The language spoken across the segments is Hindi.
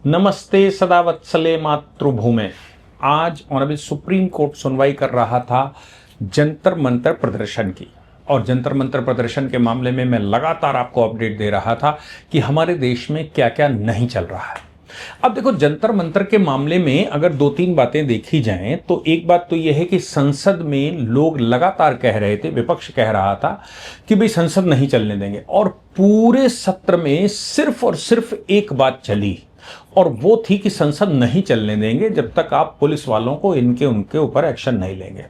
नमस्ते सदा वत्सले मातृभूमे। आज ऑनरेबल सुप्रीम कोर्ट सुनवाई कर रहा था जंतर मंतर प्रदर्शन की। और जंतर मंतर प्रदर्शन के मामले में मैं लगातार आपको अपडेट दे रहा था कि हमारे देश में क्या क्या नहीं चल रहा है। अब देखो, जंतर मंतर के मामले में अगर दो तीन बातें देखी जाएं तो एक बात तो यह है कि संसद में लोग लगातार कह रहे थे, विपक्ष कह रहा था कि भाई संसद नहीं चलने देंगे, और पूरे सत्र में सिर्फ और सिर्फ एक बात चली, और वो थी कि संसद नहीं चलने देंगे जब तक आप पुलिस वालों को इनके उनके ऊपर एक्शन नहीं लेंगे।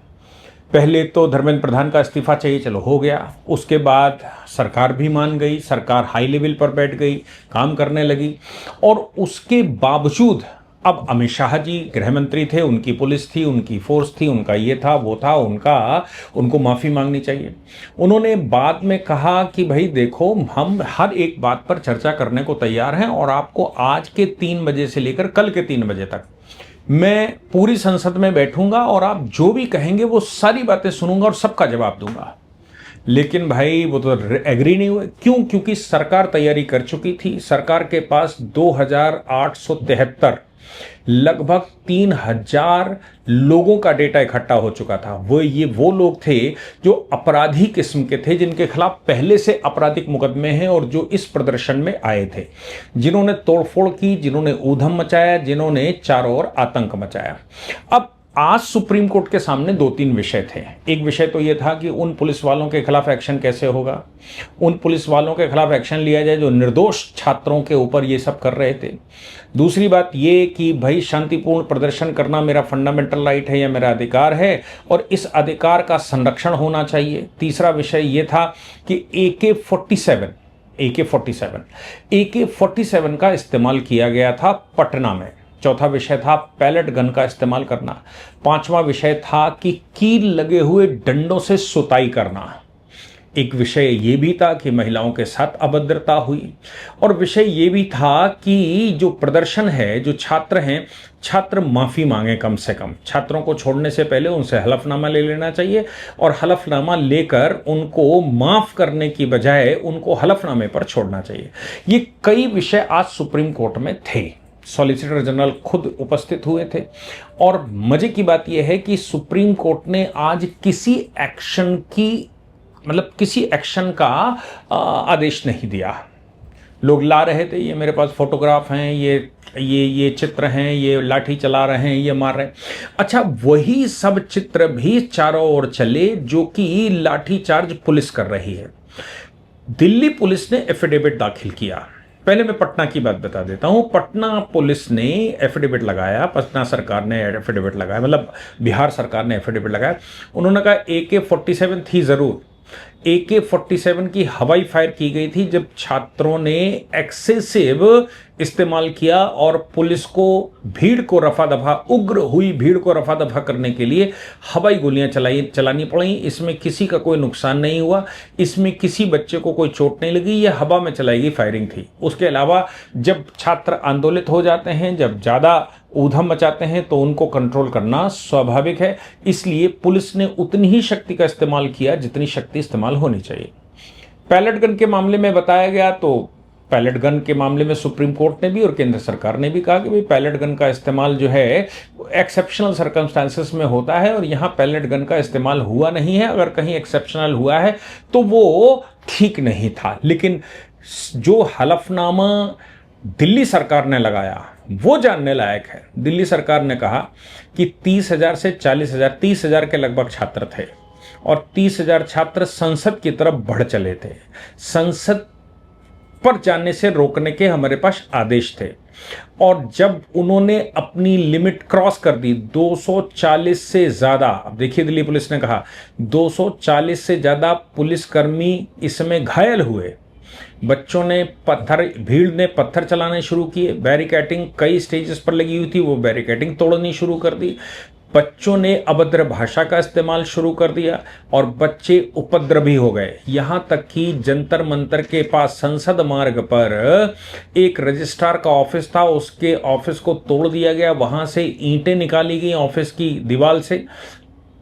पहले तो धर्मेंद्र प्रधान का इस्तीफा चाहिए, चलो हो गया। उसके बाद सरकार भी मान गई, सरकार हाई लेवल पर बैठ गई, काम करने लगी। और उसके बावजूद अब अमित शाह जी गृह मंत्री थे, उनकी पुलिस थी, उनकी फोर्स थी, उनका ये था वो था, उनको माफी मांगनी चाहिए। उन्होंने बाद में कहा कि भाई देखो, हम हर एक बात पर चर्चा करने को तैयार हैं और आपको आज के 3 बजे से लेकर कल के 3 बजे तक मैं पूरी संसद में बैठूंगा और आप जो भी कहेंगे वो सारी बातें सुनूंगा और सबका जवाब दूंगा। लेकिन भाई वो तो एग्री नहीं हुए। क्यों? क्योंकि सरकार तैयारी कर चुकी थी। सरकार के पास 2873 लगभग 3000 लोगों का डेटा इकट्ठा हो चुका था। वो लोग थे जो अपराधी किस्म के थे, जिनके खिलाफ पहले से आपराधिक मुकदमे हैं और जो इस प्रदर्शन में आए थे, जिन्होंने तोड़फोड़ की, जिन्होंने ऊधम मचाया, जिन्होंने चारों ओर आतंक मचाया। अब आज सुप्रीम कोर्ट के सामने 2-3 विषय थे। एक विषय तो यह था कि उन पुलिस वालों के खिलाफ एक्शन कैसे होगा, उन पुलिस वालों के खिलाफ एक्शन लिया जाए जो निर्दोष छात्रों के ऊपर ये सब कर रहे थे। दूसरी बात ये कि भाई शांतिपूर्ण प्रदर्शन करना मेरा फंडामेंटल राइट है या मेरा अधिकार है और इस अधिकार का संरक्षण होना चाहिए। तीसरा विषय ये था कि AK-47 का इस्तेमाल किया गया था पटना में। चौथा विषय था पैलेट गन का इस्तेमाल करना। पांचवा विषय था कि कील लगे हुए डंडों से सुताई करना। एक विषय ये भी था कि महिलाओं के साथ अभद्रता हुई, और विषय ये भी था कि जो प्रदर्शन है, जो छात्र हैं, छात्र माफी मांगे। कम से कम छात्रों को छोड़ने से पहले उनसे हलफनामा ले लेना चाहिए और हलफनामा लेकर उनको माफ करने की बजाय उनको हलफनामे पर छोड़ना चाहिए। ये कई विषय आज सुप्रीम कोर्ट में थे। सॉलिसिटर जनरल खुद उपस्थित हुए थे। और मजे की बात यह है कि सुप्रीम कोर्ट ने आज किसी एक्शन का आदेश नहीं दिया। लोग ला रहे थे, ये मेरे पास फोटोग्राफ हैं, ये चित्र हैं, ये लाठी चला रहे हैं, ये मार रहे हैं। अच्छा, वही सब चित्र भी चारों ओर चले जो कि लाठी चार्ज पुलिस कर रही है। दिल्ली पुलिस ने एफिडेविट दाखिल किया। पहले मैं पटना की बात बता देता हूं। पटना पुलिस ने एफिडेविट लगाया, पटना सरकार ने एफिडेविट लगाया, मतलब बिहार सरकार ने एफिडेविट लगाया। उन्होंने कहा AK-47 थी जरूर। AK-47 की हवाई फायर की गई थी जब छात्रों ने एक्सेसिव इस्तेमाल किया और पुलिस को उग्र हुई भीड़ को रफा दफा करने के लिए हवाई गोलियां चलानी पड़ी। इसमें किसी का कोई नुकसान नहीं हुआ, इसमें किसी बच्चे को कोई चोट नहीं लगी, यह हवा में चलाई गई फायरिंग थी। उसके अलावा जब छात्र आंदोलित हो जाते हैं, जब ज़्यादा ऊधम मचाते हैं, तो उनको कंट्रोल करना स्वाभाविक है। इसलिए पुलिस ने उतनी ही शक्ति का इस्तेमाल किया जितनी शक्ति इस्तेमाल होनी चाहिए। पैलेट गन के मामले में बताया गया, तो पैलेट गन के मामले में सुप्रीम कोर्ट ने भी और केंद्र सरकार ने भी कहा कि भाई पैलेट गन का इस्तेमाल जो है एक्सेप्शनल सर्कमस्टांसेस में होता है, और यहाँ पैलेट गन का इस्तेमाल हुआ नहीं है। अगर कहीं एक्सेप्शनल हुआ है तो वो ठीक नहीं था। लेकिन जो हलफनामा दिल्ली सरकार ने लगाया वो जानने लायक है। दिल्ली सरकार ने कहा कि 30,000 से 40,000, 30,000 के लगभग छात्र थे और 30,000 छात्र संसद की तरफ बढ़ चले थे। संसद पर जाने से रोकने के हमारे पास आदेश थे, और जब उन्होंने अपनी लिमिट क्रॉस कर दी, 240 से ज्यादा, अब देखिए दिल्ली पुलिस ने कहा 240 से ज्यादा पुलिसकर्मी इसमें घायल हुए। भीड़ ने पत्थर चलाने शुरू किए। बैरिकेडिंग कई स्टेजेस पर लगी हुई थी, वो बैरिकेडिंग तोड़नी शुरू कर दी। बच्चों ने अभद्र भाषा का इस्तेमाल शुरू कर दिया और बच्चे उपद्रवी हो गए। यहां तक कि जंतर मंतर के पास संसद मार्ग पर एक रजिस्ट्रार का ऑफिस था, उसके ऑफिस को तोड़ दिया गया, वहां से ईंटें निकाली गई ऑफिस की दीवार से।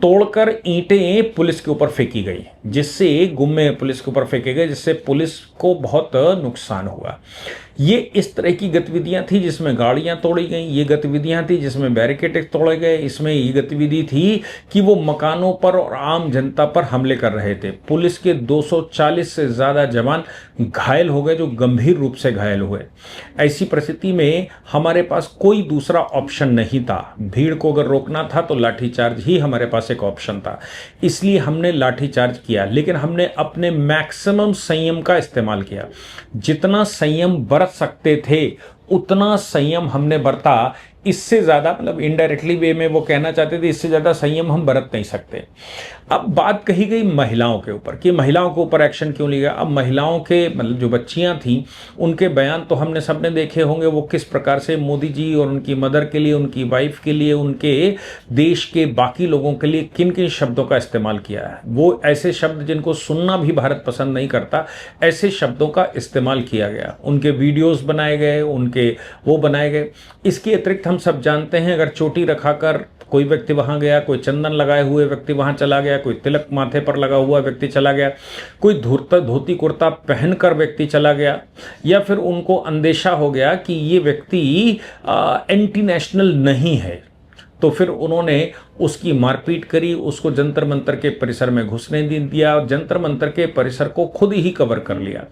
तोड़कर ईंटें पुलिस के ऊपर फेंकी गई, जिससे गुम्मे पुलिस के ऊपर फेंके गए, जिससे पुलिस को बहुत नुकसान हुआ। ये इस तरह की गतिविधियां थी जिसमें गाड़ियां तोड़ी गई, ये गतिविधियां थी जिसमें बैरिकेड तोड़े गए, इसमें ये गतिविधि थी कि वो मकानों पर और आम जनता पर हमले कर रहे थे। पुलिस के 240 से ज़्यादा जवान घायल हो गए, जो गंभीर रूप से घायल हुए। ऐसी परिस्थिति में हमारे पास कोई दूसरा ऑप्शन नहीं था। भीड़ को अगर रोकना था तो लाठीचार्ज ही हमारे पास एक ऑप्शन था, इसलिए हमने लाठीचार्ज किया। लेकिन हमने अपने मैक्सिमम संयम का इस्तेमाल किया। जितना संयम बरत सकते थे उतना संयम हमने बरता। इससे ज़्यादा, मतलब इनडायरेक्टली वे में वो कहना चाहते थे इससे ज़्यादा संयम हम बरत नहीं सकते। अब बात कही गई महिलाओं के ऊपर कि महिलाओं के ऊपर एक्शन क्यों लिया। अब महिलाओं के, मतलब जो बच्चियां थीं, उनके बयान तो हमने सबने देखे होंगे, वो किस प्रकार से मोदी जी और उनकी मदर के लिए, उनकी वाइफ के लिए, उनके देश के बाकी लोगों के लिए किन किन शब्दों का इस्तेमाल किया है। वो ऐसे शब्द जिनको सुनना भी भारत पसंद नहीं करता, ऐसे शब्दों का इस्तेमाल किया गया। उनके वीडियोज़ बनाए गए, उनके वो बनाए गए। इसके अतिरिक्त हम सब जानते हैं, अगर चोटी रखाकर कोई व्यक्ति वहां गया, कोई चंदन लगाए हुए व्यक्ति वहां चला गया, कोई तिलक माथे पर लगा हुआ व्यक्ति चला गया, कोई धोती कुर्ता पहनकर व्यक्ति चला गया, या फिर उनको अंदेशा हो गया कि ये व्यक्ति एंटी नेशनल नहीं है, तो फिर उन्होंने उसकी मारपीट करी, उसको जंतर मंतर के परिसर में घुसने नहीं दिया और जंतर मंतर के परिसर को खुद ही कवर कर लिया।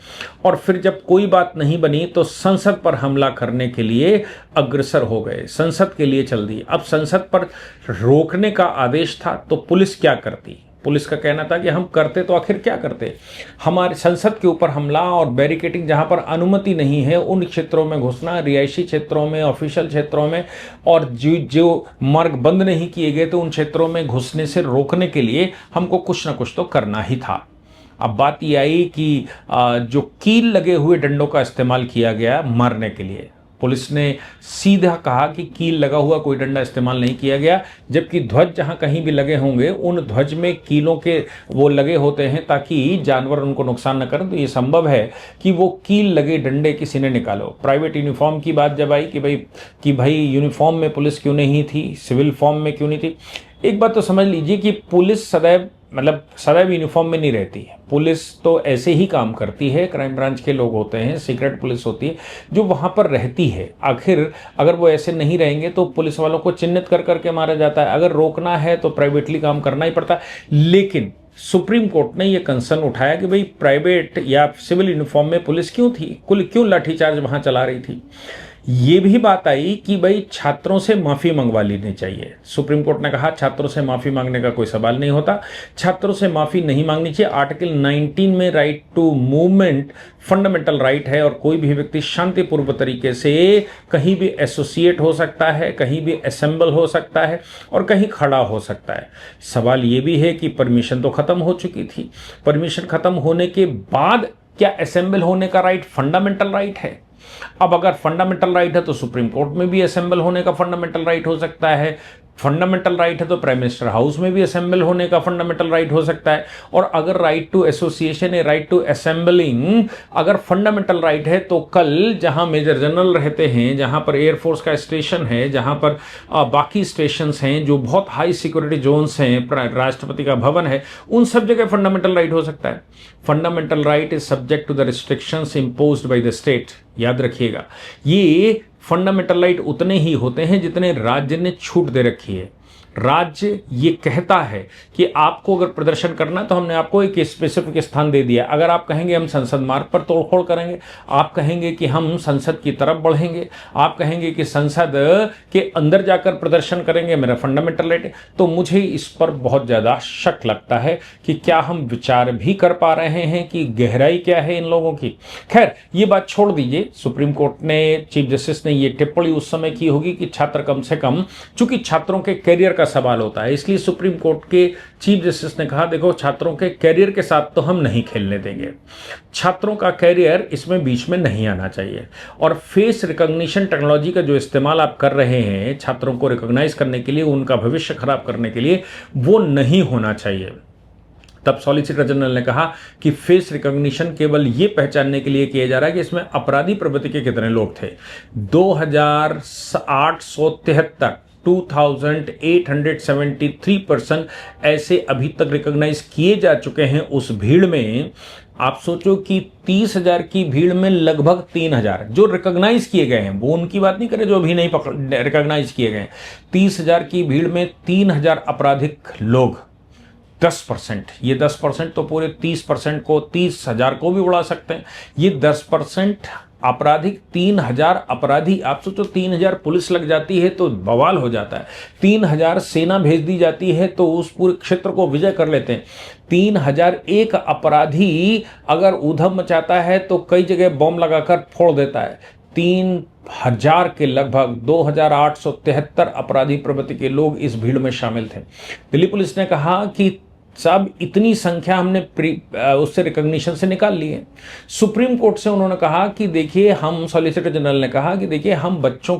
और फिर जब कोई बात नहीं बनी तो संसद पर हमला करने के लिए अग्रसर हो गए, संसद के लिए चल दी। अब संसद पर रोकने का आदेश था तो पुलिस क्या करती। पुलिस का कहना था कि हम करते तो आखिर क्या करते। हमारे संसद के ऊपर हमला और बैरिकेडिंग, जहां पर अनुमति नहीं है उन क्षेत्रों में घुसना, रिहायशी क्षेत्रों में, ऑफिशियल क्षेत्रों में, और जो मार्ग बंद नहीं किए गए तो उन क्षेत्रों में घुसने से रोकने के लिए हमको कुछ ना कुछ तो करना ही था। अब बात यह आई कि जो कील लगे हुए डंडों का इस्तेमाल किया गया मारने के लिए, पुलिस ने सीधा कहा कि कील लगा हुआ कोई डंडा इस्तेमाल नहीं किया गया, जबकि ध्वज जहां कहीं भी लगे होंगे उन ध्वज में कीलों के वो लगे होते हैं ताकि जानवर उनको नुकसान न करें। तो ये संभव है कि वो कील लगे डंडे किसी ने निकालो। प्राइवेट यूनिफॉर्म की बात जब आई कि भाई यूनिफॉर्म में पुलिस क्यों नहीं थी, सिविल फॉर्म में क्यों नहीं थी। एक बात तो समझ लीजिए कि पुलिस सदैव यूनिफॉर्म में नहीं रहती है। पुलिस तो ऐसे ही काम करती है, क्राइम ब्रांच के लोग होते हैं, सीक्रेट पुलिस होती है जो वहाँ पर रहती है। आखिर अगर वो ऐसे नहीं रहेंगे तो पुलिस वालों को चिन्हित कर करके मारा जाता है। अगर रोकना है तो प्राइवेटली काम करना ही पड़ता है। लेकिन सुप्रीम कोर्ट ने ये कंसर्न उठाया कि भाई प्राइवेट या सिविल यूनिफॉर्म में पुलिस क्यों थी, क्यों लाठीचार्ज वहाँ चला रही थी। ये भी बात आई कि भाई छात्रों से माफी मंगवा लेनी चाहिए। सुप्रीम कोर्ट ने कहा छात्रों से माफी मांगने का कोई सवाल नहीं होता, छात्रों से माफी नहीं मांगनी चाहिए। आर्टिकल 19 में right to movement fundamental right है और कोई भी व्यक्ति शांतिपूर्व तरीके से कहीं भी एसोसिएट हो सकता है, कहीं भी असेंबल हो सकता है और कहीं खड़ा हो सकता है। सवाल ये भी है कि परमिशन तो खत्म हो चुकी थी। परमिशन खत्म होने के बाद क्या असेंबल होने का राइट फंडामेंटल राइट है? अब अगर फंडामेंटल राइट है तो सुप्रीम कोर्ट में भी असेंबल होने का फंडामेंटल राइट हो सकता है। फंडामेंटल राइट है तो प्राइम मिनिस्टर हाउस में भी असेंबल होने का फंडामेंटल राइट हो सकता है। और अगर राइट टू एसोसिएशन है, राइट टू असेंबलिंग अगर फंडामेंटल राइट है तो कल जहां मेजर जनरल रहते हैं, जहां पर एयरफोर्स का स्टेशन है, जहां पर बाकी स्टेशन हैं जो बहुत हाई सिक्योरिटी जोन्स हैं, राष्ट्रपति का भवन है, उन सब जगह फंडामेंटल राइट हो सकता है। Fundamental right is subject to the restrictions imposed by the state. याद रखिएगा, ये फंडामेंटल राइट उतने ही होते हैं जितने राज्य ने छूट दे रखी है। राज्य ये कहता है कि आपको अगर प्रदर्शन करना है तो हमने आपको एक स्पेसिफिक स्थान दे दिया। अगर आप कहेंगे हम संसद मार्ग पर तोड़फोड़ करेंगे, आप कहेंगे कि हम संसद की तरफ बढ़ेंगे, आप कहेंगे कि संसद के अंदर जाकर प्रदर्शन करेंगे, मेरा फंडामेंटल राइट है, तो मुझे इस पर बहुत ज़्यादा शक लगता है कि क्या हम विचार भी कर पा रहे हैं कि गहराई क्या है इन लोगों की। खैर ये बात छोड़ दीजिए। सुप्रीम कोर्ट ने, चीफ जस्टिस ने ये टिप्पणी उस समय की होगी कि छात्र कम से कम, चूंकि छात्रों के कैरियर का सवाल होता है, इसलिए सुप्रीम कोर्ट के चीफ जस्टिस ने कहा देखो छात्रों के कैरियर के साथ तो हम नहीं खेलने देंगे, छात्रों का कैरियर इसमें बीच में नहीं आना चाहिए। और फेस रिकॉग्निशन टेक्नोलॉजी का जो इस्तेमाल आप कर रहे हैं छात्रों को रिकॉग्नाइज करने के लिए, उनका भविष्य खराब करने के लिए, वो नहीं होना चाहिए। तब सॉलिसिटर जनरल ने कहा कि फेस रिकॉग्निशन केवल ये पहचानने के लिए किया जा रहा है कि इसमें अपराधी प्रवृत्ति के कितने लोग थे। 2873 2873 पर्सन ऐसे अभी तक रिकॉग्नाइज किए जा चुके हैं उस भीड़ में। आप सोचो कि 30,000 की भीड़ में लगभग 3,000 जो रिकॉग्नाइज किए गए हैं, वो उनकी बात नहीं करें जो अभी नहीं रिकॉग्नाइज किए गए हैं। 30,000 की भीड़ में 3,000 आपराधिक लोग, 10%। ये 10% तो पूरे 30% को, 30,000 को भी उड़ा सकते हैं। ये 10% आपराधिक, 3,000 अपराधी। आप सोचो 3,000 पुलिस लग जाती है तो बवाल हो जाता है। 3,000 सेना भेज दी जाती है तो उस पूरे क्षेत्र को विजय कर लेते हैं। 3,001 अपराधी अगर ऊधम मचाता है तो कई जगह बम लगाकर फोड़ देता है। 3,000 के लगभग 2,873 अपराधी प्रवृत्ति के लोग इस भीड़ में शामिल थे। दिल्ली पुलिस ने कहा कि साहब इतनी संख्या हमने उससे रिकॉग्निशन से निकाल ली है। सुप्रीम कोर्ट से उन्होंने कहा कि देखिए, हम सॉलिसिटर जनरल ने कहा कि देखिए, हम बच्चों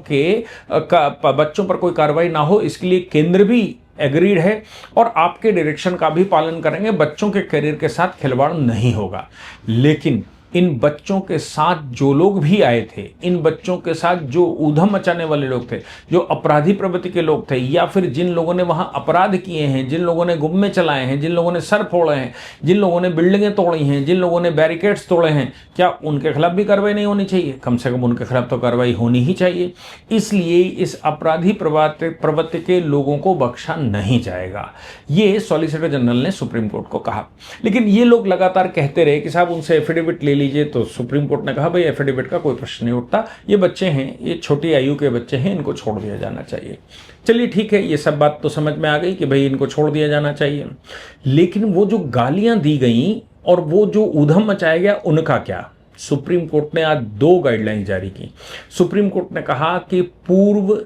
पर कोई कार्रवाई ना हो इसके लिए केंद्र भी एग्रीड है और आपके डायरेक्शन का भी पालन करेंगे। बच्चों के करियर के साथ खिलवाड़ नहीं होगा। लेकिन इन बच्चों के साथ जो लोग भी आए थे, इन बच्चों के साथ जो ऊधम मचाने वाले लोग थे, जो अपराधी प्रवृत्ति के लोग थे, या फिर जिन लोगों ने वहां अपराध किए हैं, जिन लोगों ने गुम्मे चलाए हैं, जिन लोगों ने सर फोड़े हैं, जिन लोगों ने बिल्डिंगें तोड़ी हैं, जिन लोगों ने बैरिकेड्स तोड़े हैं, क्या उनके खिलाफ भी कार्रवाई नहीं होनी चाहिए? कम से कम उनके खिलाफ तो कार्रवाई होनी ही चाहिए। इसलिए इस अपराधी प्रवृत्ति के लोगों को बख्शा नहीं जाएगा, ये सॉलिसिटर जनरल ने सुप्रीम कोर्ट को कहा। लेकिन ये लोग लगातार कहते रहे कि साहब उनसे एफिडेविट ले लीजिए। तो सुप्रीम कोर्ट ने कहा भाई एफिडेविट का कोई प्रश्न नहीं उठता, ये बच्चे हैं, ये छोटी आयु के बच्चे हैं, इनको छोड़ दिया जाना चाहिए। चलिए ठीक है, ये सब बात तो समझ में आ गई कि भाई इनको छोड़ दिया जाना चाहिए। लेकिन वो जो गालियां दी गई और वो जो ऊधम मचाया गया, उनका क्या? सुप्रीम कोर्ट ने आज 2 गाइडलाइन जारी की। सुप्रीम कोर्ट ने कहा कि पूर्व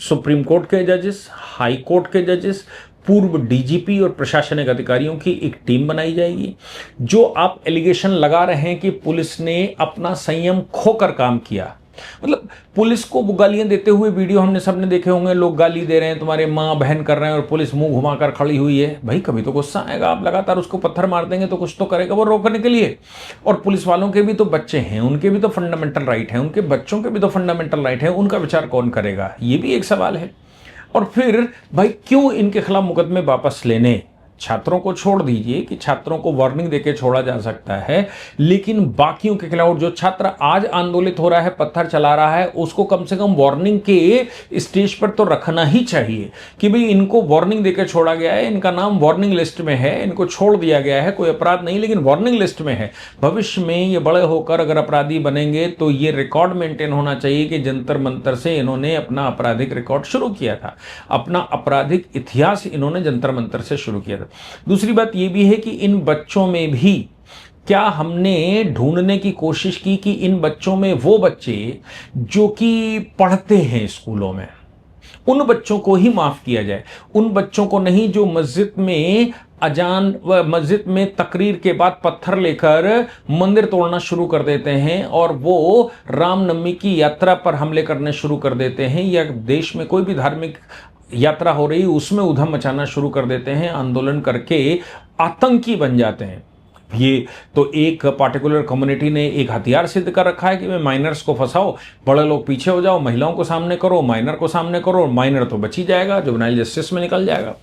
सुप्रीम कोर्ट के जजेस, हाई कोर्ट के जजेस, पूर्व डीजीपी और प्रशासनिक अधिकारियों की एक टीम बनाई जाएगी। जो आप एलिगेशन लगा रहे हैं कि पुलिस ने अपना संयम खोकर काम किया, मतलब पुलिस को गालियां देते हुए वीडियो हमने सबने देखे होंगे, लोग गाली दे रहे हैं, तुम्हारे माँ बहन कर रहे हैं और पुलिस मुंह घुमाकर खड़ी हुई है। भाई कभी तो गुस्सा आएगा, आप लगातार उसको पत्थर मार देंगे तो कुछ तो करेगा वो रोकने के लिए। और पुलिस वालों के भी तो बच्चे हैं, उनके भी तो फंडामेंटल राइट है, उनके बच्चों के भी तो फंडामेंटल राइट है, उनका विचार कौन करेगा? ये भी एक सवाल है। और फिर भाई क्यों इनके खिलाफ मुकदमे वापस लेने? छात्रों को छोड़ दीजिए कि छात्रों को वार्निंग देके छोड़ा जा सकता है, लेकिन बाकियों के खिलाफ जो छात्र आज आंदोलित हो रहा है, पत्थर चला रहा है, उसको कम से कम वार्निंग के स्टेज पर तो रखना ही चाहिए कि भाई इनको वार्निंग देके छोड़ा गया है, इनका नाम वार्निंग लिस्ट में है, इनको छोड़ दिया गया है, कोई अपराध नहीं लेकिन वार्निंग लिस्ट में है। भविष्य में ये बड़े होकर अगर अपराधी बनेंगे तो ये रिकॉर्ड मेंटेन होना चाहिए कि जंतर मंतर से इन्होंने अपना आपराधिक रिकॉर्ड शुरू किया था, अपना आपराधिक इतिहास इन्होंने जंतर मंतर से शुरू किया था। दूसरी बात यह भी है कि इन बच्चों में भी क्या हमने ढूंढने की कोशिश की कि इन बच्चों में वो बच्चे जो कि पढ़ते हैं स्कूलों में, उन बच्चों को ही माफ किया जाए, उन बच्चों को नहीं जो मस्जिद में अजान व मस्जिद में तकरीर के बाद पत्थर लेकर मंदिर तोड़ना शुरू कर देते हैं और वो रामनवमी की यात्रा पर हमले करने शुरू कर देते हैं, या देश में कोई भी धार्मिक यात्रा हो रही उसमें उधम मचाना शुरू कर देते हैं, आंदोलन करके आतंकी बन जाते हैं। ये तो एक पार्टिकुलर कम्युनिटी ने एक हथियार सिद्ध कर रखा है कि मैं माइनर्स को फंसाओ, बड़े लोग पीछे हो जाओ, महिलाओं को सामने करो, माइनर को सामने करो, माइनर तो बच ही जाएगा, जुवेनाइल जस्टिस में निकल जाएगा।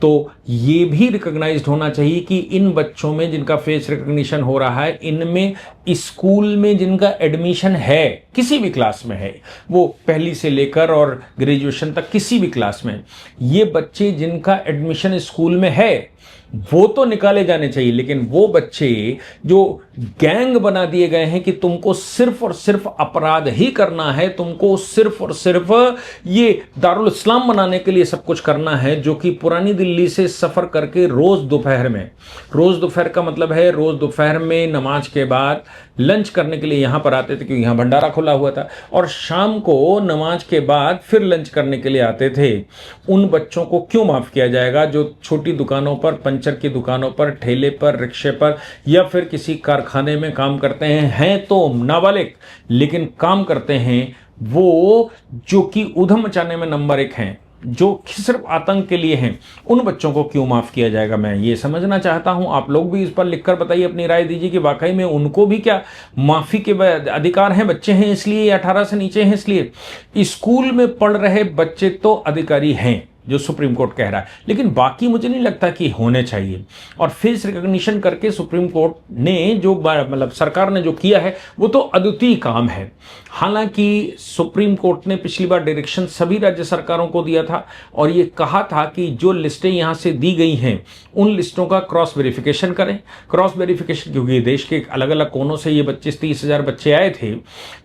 तो ये भी रिकॉग्नाइज्ड होना चाहिए कि इन बच्चों में जिनका फेस रिकॉग्निशन हो रहा है, इनमें स्कूल में जिनका एडमिशन है, किसी भी क्लास में है, वो पहली से लेकर और ग्रेजुएशन तक किसी भी क्लास में, ये बच्चे जिनका एडमिशन स्कूल में है वो तो निकाले जाने चाहिए। लेकिन वो बच्चे जो गैंग बना दिए गए हैं कि तुमको सिर्फ और सिर्फ अपराध ही करना है, तुमको सिर्फ और सिर्फ ये दारुल इस्लाम बनाने के लिए सब कुछ करना है, जो कि पुरानी दिल्ली से सफर करके रोज दोपहर में, रोज दोपहर का मतलब है रोज दोपहर में नमाज के बाद लंच करने के लिए यहां पर आते थे क्योंकि यहां भंडारा खुला हुआ था, और शाम को नमाज के बाद फिर लंच करने के लिए आते थे। उन बच्चों को क्यों माफ किया जाएगा जो छोटी दुकानों पर, पंचर की दुकानों पर, ठेले पर, रिक्शे पर या फिर किसी कारखाने में काम करते हैं तो नाबालिग लेकिन काम करते हैं, वो जो कि उधम मचाने में नंबर 1 हैं, जो सिर्फ आतंक के लिए हैं, उन बच्चों को क्यों माफ़ किया जाएगा? मैं ये समझना चाहता हूं। आप लोग भी इस पर लिखकर बताइए, अपनी राय दीजिए कि वाकई में उनको भी क्या माफ़ी के अधिकार हैं? बच्चे हैं इसलिए, या 18 से नीचे हैं इसलिए? स्कूल में पढ़ रहे बच्चे तो अधिकारी हैं, जो सुप्रीम कोर्ट कह रहा है, लेकिन बाकी मुझे नहीं लगता कि होने चाहिए। और फेस रिकॉग्निशन करके सुप्रीम कोर्ट ने जो मतलब सरकार ने जो किया है वो तो अद्वितीय काम है। हालांकि सुप्रीम कोर्ट ने पिछली बार डायरेक्शन सभी राज्य सरकारों को दिया था और ये कहा था कि जो लिस्टें यहाँ से दी गई हैं उन लिस्टों का क्रॉस वेरिफिकेशन करें। क्रॉस वेरिफिकेशन क्योंकि देश के अलग अलग कोनों से ये 25-30 हज़ार बच्चे आए थे,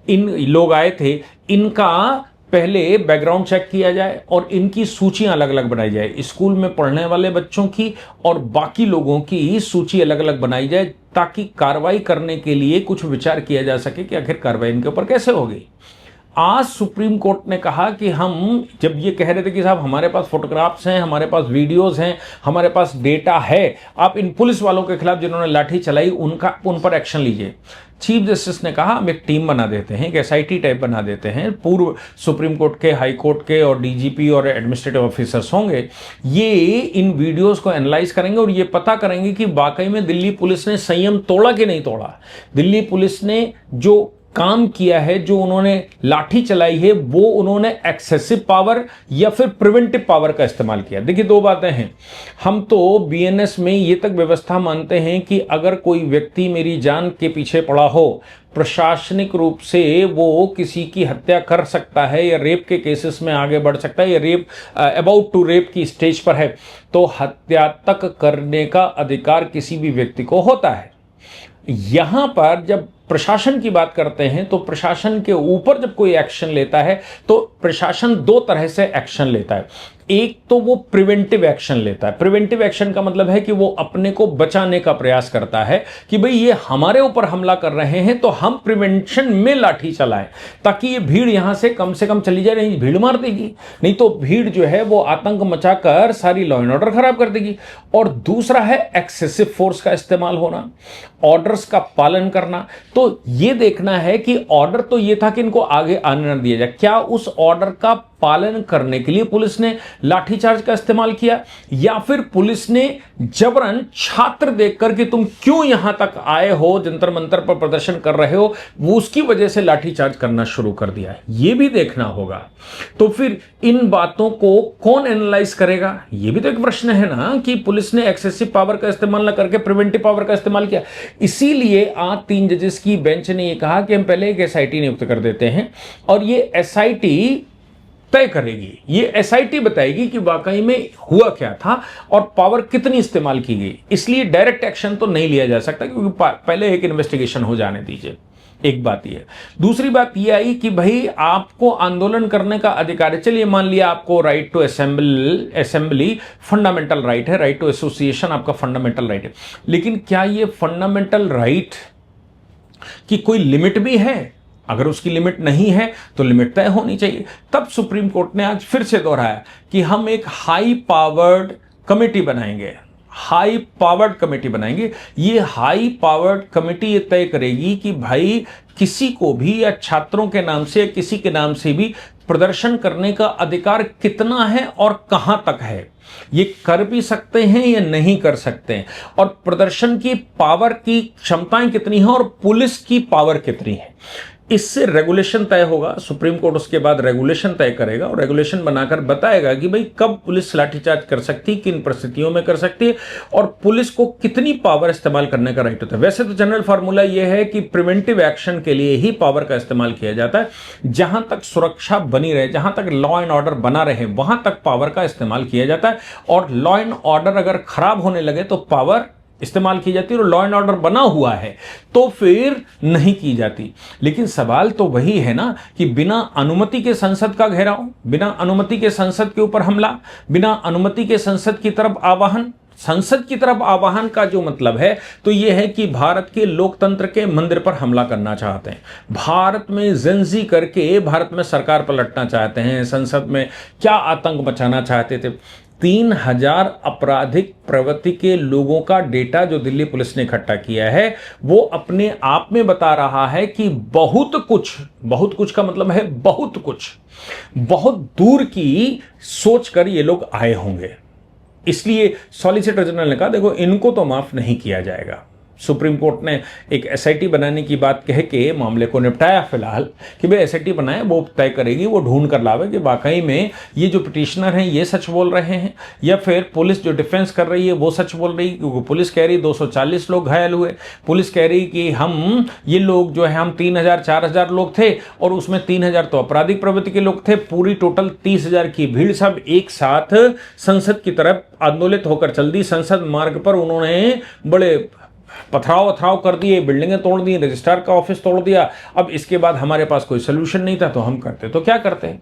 इन लोग आए थे, इनका पहले बैकग्राउंड चेक किया जाए और इनकी सूचियां अलग अलग बनाई जाए। स्कूल में पढ़ने वाले बच्चों की और बाकी लोगों की सूची अलग अलग बनाई जाए, ताकि कार्रवाई करने के लिए कुछ विचार किया जा सके कि आखिर कार्रवाई इनके ऊपर कैसे होगी। आज सुप्रीम कोर्ट ने कहा कि हम जब ये कह रहे थे कि साहब हमारे पास फोटोग्राफ्स हैं, हमारे पास वीडियोस हैं, हमारे पास डेटा है, आप इन पुलिस वालों के खिलाफ जिन्होंने लाठी चलाई उन पर एक्शन लीजिए। चीफ जस्टिस ने कहा हम एक टीम बना देते हैं, एक एसआईटी टाइप बना देते हैं, पूर्व सुप्रीम कोर्ट के, हाई कोर्ट के और डीजीपी और एडमिनिस्ट्रेटिव ऑफिसर्स होंगे, ये इन वीडियोस को एनालाइज करेंगे और ये पता करेंगे कि वाकई में दिल्ली पुलिस ने संयम तोड़ा कि नहीं तोड़ा। दिल्ली पुलिस ने जो काम किया है, जो उन्होंने लाठी चलाई है, वो उन्होंने एक्सेसिव पावर या फिर प्रिवेंटिव पावर का इस्तेमाल किया। देखिए दो बातें हैं। हम तो बीएनएस में ये तक व्यवस्था मानते हैं कि अगर कोई व्यक्ति मेरी जान के पीछे पड़ा हो, प्रशासनिक रूप से वो किसी की हत्या कर सकता है या रेप के केसेस में आगे बढ़ सकता है या रेप अबाउट टू रेप की स्टेज पर है, तो हत्या तक करने का अधिकार किसी भी व्यक्ति को होता है। यहां पर जब प्रशासन की बात करते हैं तो प्रशासन के ऊपर जब कोई एक्शन लेता है तो प्रशासन दो तरह से एक्शन लेता है। एक तो वो प्रिवेंटिव एक्शन लेता है। प्रिवेंटिव एक्शन का मतलब है कि वो अपने को बचाने का प्रयास करता है कि भाई ये हमारे ऊपर हमला कर रहे हैं तो हम प्रिवेंशन में लाठी चलाएं, ताकि ये भीड़ यहां से कम चली जाए। नहीं, भीड़ मार देगी, नहीं तो भीड़ जो है वो आतंक मचाकर सारी लॉ एंड ऑर्डर खराब कर देगी। और दूसरा है एक्सेसिव फोर्स का इस्तेमाल होना, ऑर्डर्स का पालन करना। तो ये देखना है कि ऑर्डर तो ये था कि इनको आगे आने न दिया जाए, क्या उस ऑर्डर का पालन करने के लिए पुलिस ने लाठीचार्ज का इस्तेमाल किया, या फिर पुलिस ने जबरन छात्र देखकर कि तुम क्यों यहां तक आए हो, जंतर मंतर पर प्रदर्शन कर रहे हो, वो उसकी वजह से लाठीचार्ज करना शुरू कर दिया। ये भी देखना होगा। तो फिर इन बातों को कौन एनालाइज करेगा? ये भी तो एक प्रश्न है ना कि पुलिस ने एक्सेसिव पावर का इस्तेमाल ना करके प्रिवेंटिव पावर का इस्तेमाल किया। इसीलिए आज 3 जजेस की बेंच ने यह कहा कि हम पहले एक एसआईटी नियुक्त कर देते हैं और ये एसआईटी तय करेगी, ये एसआईटी बताएगी कि वाकई में हुआ क्या था और पावर कितनी इस्तेमाल की गई। इसलिए डायरेक्ट एक्शन तो नहीं लिया जा सकता, क्योंकि पहले एक इन्वेस्टिगेशन हो जाने दीजिए। एक बात ये। दूसरी बात ये आई कि भाई आपको आंदोलन करने का अधिकार है। चलिए मान लिया आपको right to assembly fundamental right है, राइट टू एसोसिएशन आपका फंडामेंटल राइट है, लेकिन क्या ये फंडामेंटल राइट की कोई लिमिट भी है? अगर उसकी लिमिट नहीं है तो लिमिट तय होनी चाहिए। तब सुप्रीम कोर्ट ने आज फिर से दोहराया कि हम एक हाई पावर्ड कमेटी बनाएंगे, हाई पावर्ड कमेटी बनाएंगे। ये हाई पावर्ड कमेटी ये तय करेगी कि भाई किसी को भी या छात्रों के नाम से या किसी के नाम से भी प्रदर्शन करने का अधिकार कितना है और कहां तक है, ये कर भी सकते हैं या नहीं कर सकते हैं, और प्रदर्शन की पावर की क्षमताएं कितनी हैं और पुलिस की पावर कितनी है। इससे रेगुलेशन तय होगा। सुप्रीम कोर्ट उसके बाद रेगुलेशन तय करेगा और रेगुलेशन बनाकर बताएगा कि भाई कब पुलिस लाठीचार्ज कर सकती है, किन परिस्थितियों में कर सकती है और पुलिस को कितनी पावर इस्तेमाल करने का राइट होता है। वैसे तो जनरल फार्मूला यह है कि प्रिवेंटिव एक्शन के लिए ही पावर का इस्तेमाल किया जाता है। जहां तक सुरक्षा बनी रहे, जहां तक लॉ एंड ऑर्डर बना रहे, वहां तक पावर का इस्तेमाल किया जाता है। और लॉ एंड ऑर्डर अगर खराब होने लगे तो पावर इस्तेमाल की जाती है, और लॉ एंड ऑर्डर बना हुआ है तो फिर नहीं की जाती। लेकिन सवाल तो वही है ना कि बिना अनुमति के संसद का घेराव, बिना अनुमति के संसद के ऊपर हमला, बिना अनुमति के संसद की तरफ आवाहन। संसद की तरफ आवाहन का जो मतलब है तो यह है कि भारत के लोकतंत्र के मंदिर पर हमला करना चाहते हैं, भारत में जेंजी करके भारत में सरकार पलटना चाहते हैं, संसद में क्या आतंक मचाना चाहते थे। 3000 आपराधिक प्रवृत्ति के लोगों का डेटा जो दिल्ली पुलिस ने इकट्ठा किया है वो अपने आप में बता रहा है कि बहुत कुछ का मतलब है बहुत कुछ, बहुत दूर की सोच कर ये लोग आए होंगे। इसलिए सॉलिसिटर जनरल ने कहा देखो इनको तो माफ नहीं किया जाएगा। सुप्रीम कोर्ट ने एक एसआईटी बनाने की बात कह के मामले को निपटाया फिलहाल कि भाई एसआईटी बनाए, वो तय करेगी, वो ढूंढ कर लावे कि वाकई में ये जो पिटिशनर हैं ये सच बोल रहे हैं या फिर पुलिस जो डिफेंस कर रही है वो सच बोल रही है। क्योंकि पुलिस कह रही 240 लोग घायल हुए, पुलिस कह रही कि हम ये लोग जो है हम 3000-4000 लोग थे और उसमें 3000 तो आपराधिक प्रवृत्ति के लोग थे, पूरी टोटल 30,000 की भीड़ सब एक साथ संसद की तरफ आंदोलित होकर चल दी। संसद मार्ग पर उन्होंने बड़े पथराव कर दिए, बिल्डिंगें तोड़ दी, रजिस्ट्रार का ऑफिस तोड़ दिया। अब इसके बाद हमारे पास कोई सोल्यूशन नहीं था तो हम करते तो क्या करते।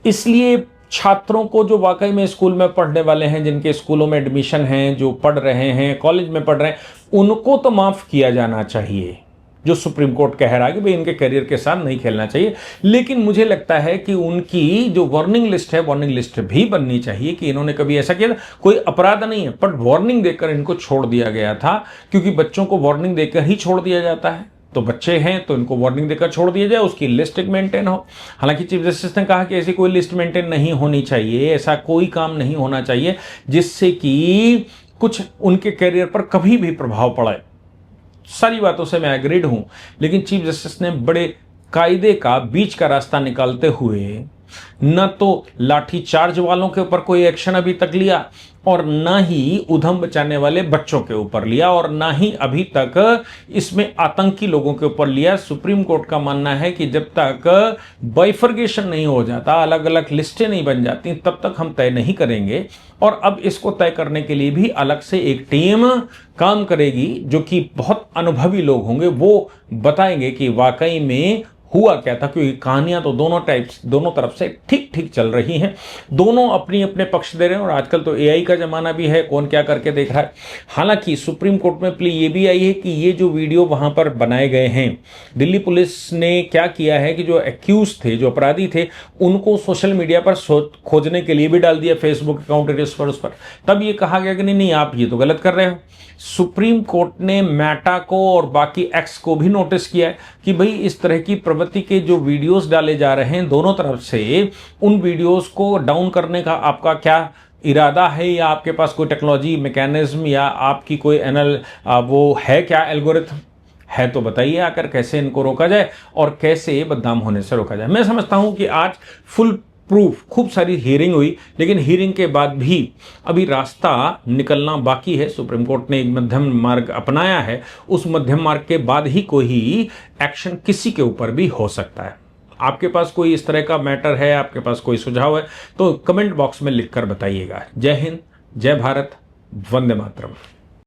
इसलिए छात्रों को जो वाकई में स्कूल में पढ़ने वाले हैं, जिनके स्कूलों में एडमिशन हैं, जो पढ़ रहे हैं, कॉलेज में पढ़ रहे हैं, उनको तो माफ किया जाना चाहिए। जो सुप्रीम कोर्ट कह रहा है कि भाई इनके करियर के साथ नहीं खेलना चाहिए, लेकिन मुझे लगता है कि उनकी जो वार्निंग लिस्ट है, वार्निंग लिस्ट भी बननी चाहिए कि इन्होंने कभी ऐसा किया। कोई अपराध नहीं है पर वार्निंग देकर इनको छोड़ दिया गया था, क्योंकि बच्चों को वार्निंग देकर ही छोड़ दिया जाता है। तो बच्चे हैं तो इनको वार्निंग देकर छोड़ दिया जाए, उसकी लिस्ट एक मेंटेन हो। हालांकि चीफ जस्टिस ने कहा कि ऐसी कोई लिस्ट मेंटेन नहीं होनी चाहिए, ऐसा कोई काम नहीं होना चाहिए जिससे कि कुछ उनके करियर पर कभी भी प्रभाव पड़े। सारी बातों से मैं एग्रीड हूं, लेकिन चीफ जस्टिस ने बड़े कायदे का बीच का रास्ता निकालते हुए न तो लाठी चार्ज वालों के ऊपर कोई एक्शन अभी तक लिया और ना ही उधम बचाने वाले बच्चों के ऊपर लिया और ना ही अभी तक इसमें आतंकी लोगों के ऊपर लिया। सुप्रीम कोर्ट का मानना है कि जब तक बाइफर्गेशन नहीं हो जाता, अलग अलग लिस्टें नहीं बन जाती, तब तक हम तय नहीं करेंगे। और अब इसको तय करने के लिए भी अलग से एक टीम काम करेगी जो कि बहुत अनुभवी लोग होंगे, वो बताएंगे कि वाकई में हुआ क्या था। क्योंकि कहानियां तो दोनों तरफ से ठीक ठीक चल रही हैं, दोनों अपनी अपने पक्ष दे रहे हैं। और आजकल तो एआई का जमाना भी है, कौन क्या करके देख रहा है। हालांकि सुप्रीम कोर्ट में प्ले ये भी आई है कि ये जो वीडियो वहां पर बनाए गए हैं, दिल्ली पुलिस ने क्या किया है कि जो एक्यूज थे, जो अपराधी थे, उनको सोशल मीडिया पर खोजने के लिए भी डाल दिया, फेसबुक अकाउंट उस पर। तब ये कहा गया कि नहीं आप ये तो गलत कर रहे हो। सुप्रीम कोर्ट ने मेटा को और बाकी एक्स को भी नोटिस किया है कि भाई इस तरह की प्रवृत्ति के जो वीडियोस डाले जा रहे हैं दोनों तरफ से, उन वीडियोस को डाउन करने का आपका क्या इरादा है, या आपके पास कोई टेक्नोलॉजी मैकेनिज्म या आपकी कोई वो है क्या एल्गोरिथम है, तो बताइए आकर कैसे इनको रोका जाए और कैसे बदनाम होने से रोका जाए। मैं समझता हूं कि आज फुल प्रूफ खूब सारी हियरिंग हुई, लेकिन हियरिंग के बाद भी अभी रास्ता निकलना बाकी है। सुप्रीम कोर्ट ने एक मध्यम मार्ग अपनाया है, उस मध्यम मार्ग के बाद ही कोई एक्शन किसी के ऊपर भी हो सकता है। आपके पास कोई इस तरह का मैटर है, आपके पास कोई सुझाव है तो कमेंट बॉक्स में लिखकर बताइएगा। जय हिंद, जय भारत, वंदे मातरम।